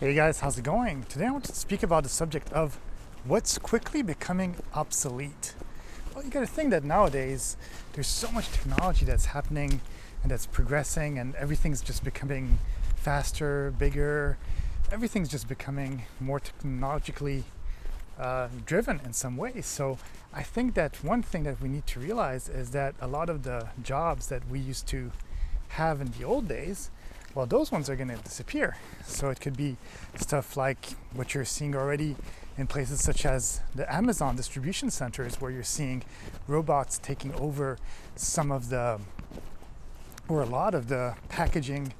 Hey guys, how's it going? Today I want to speak about the subject of what's quickly becoming obsolete. Well, you got to think that nowadays there's so much technology that's happening and that's progressing, and everything's just becoming faster, bigger. Everything's just becoming more technologically driven in some ways. So I think that one thing that we need to realize is that a lot of the jobs that we used to have in the old days, well, those ones are going to disappear. So it could be stuff like what you're seeing already in places such as the Amazon distribution centers, where you're seeing robots taking over some of the, or a lot of the packaging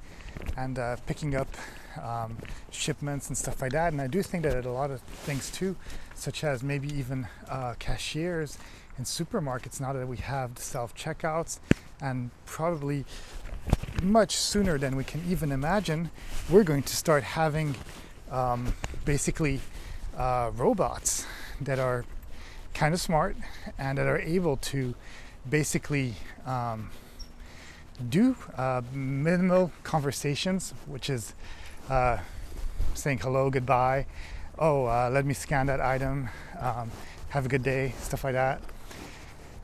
and picking up shipments and stuff like that. And I do think that a lot of things too, such as maybe even cashiers in supermarkets, now that we have the self-checkouts, and probably much sooner than we can even imagine, we're going to start having basically robots that are kind of smart and that are able to basically do minimal conversations, which is saying hello, goodbye, let me scan that item, have a good day, stuff like that.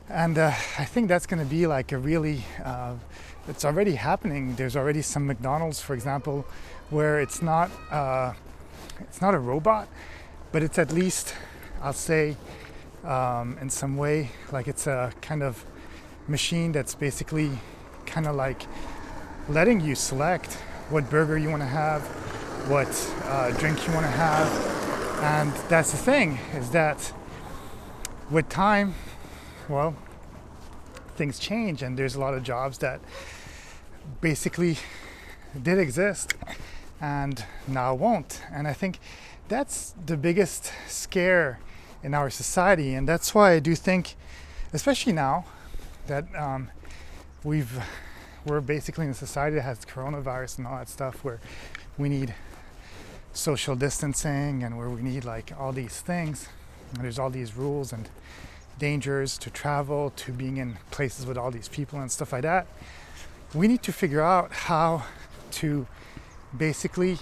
And I think that's going to be like a really, it's already happening. There's already some McDonald's, for example, where it's not a robot, but it's at least, I'll say, in some way, like it's a kind of machine that's basically kind of like letting you select what burger you want to have, what drink you want to have. And that's the thing, is that with time, well, things change, and there's a lot of jobs that basically did exist and now won't. And I think that's the biggest scare in our society, and that's why I do think, especially now that we're basically in a society that has coronavirus and all that stuff, where we need social distancing and where we need like all these things, and there's all these rules and dangers to travel, to being in places with all these people and stuff like that. We need to figure out how to basically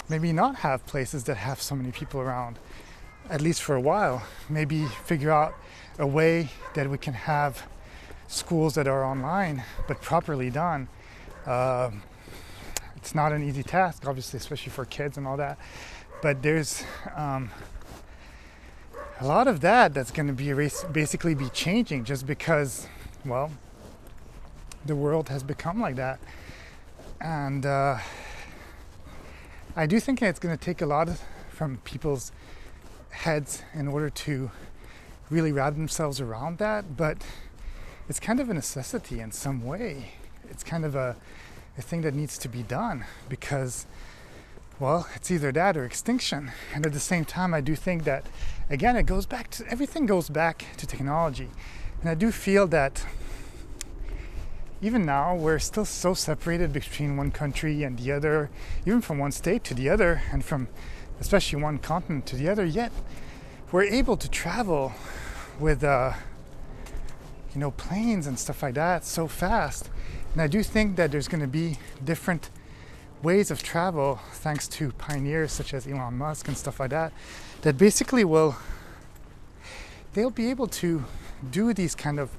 maybe not have places that have so many people around, at least for a while. Maybe figure out a way that we can have schools that are online but properly done. It's not an easy task, obviously, especially for kids and all that, but there's a lot of that's going to be basically be changing, just because, well, the world has become like that. And I do think it's going to take a lot from people's heads in order to really wrap themselves around that, but it's kind of a necessity in some way. It's kind of a thing that needs to be done, because, well, it's either that or extinction. And at the same time, I do think that, again, everything goes back to technology. And I do feel that even now, we're still so separated between one country and the other, even from one state to the other, and from especially one continent to the other, yet we're able to travel with planes and stuff like that so fast. And I do think that there's going to be different ways of travel, thanks to pioneers such as Elon Musk and stuff like that, that basically they'll be able to do these kind of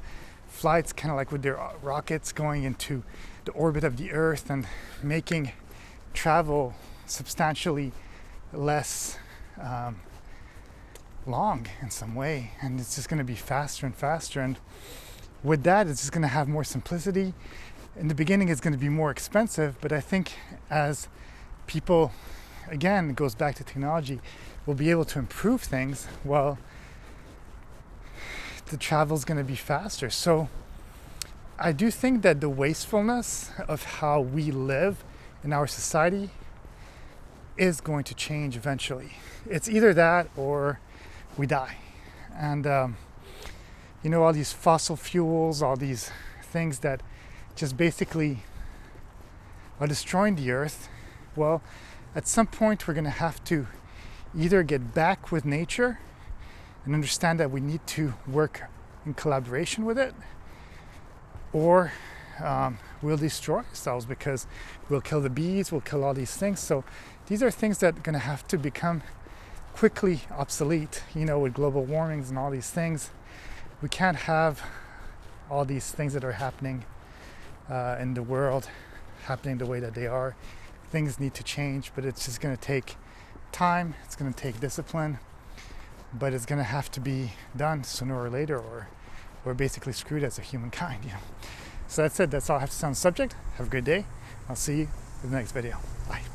flights, kind of like with their rockets going into the orbit of the Earth and making travel substantially less long in some way. And it's just going to be faster and faster. And with that, it's just going to have more simplicity. In the beginning, it's going to be more expensive, but I think as people, again, it goes back to technology, will be able to improve things, well, the travel is going to be faster. So I do think that the wastefulness of how we live in our society is going to change eventually. It's either that or we die. And, all these fossil fuels, all these things that just basically are destroying the earth, well, at some point we're going to have to either get back with nature and understand that we need to work in collaboration with it, or we'll destroy ourselves because we'll kill the bees, we'll kill all these things. So these are things that are going to have to become quickly obsolete, with global warmings and all these things. We can't have all these things that are happening in the world happening the way that they are. Things need to change, but it's just going to take time, it's going to take discipline, but it's going to have to be done sooner or later, or we're basically screwed as a humankind. So that's it. That's all I have to say on the subject. Have a good day. I'll see you in the next video. Bye.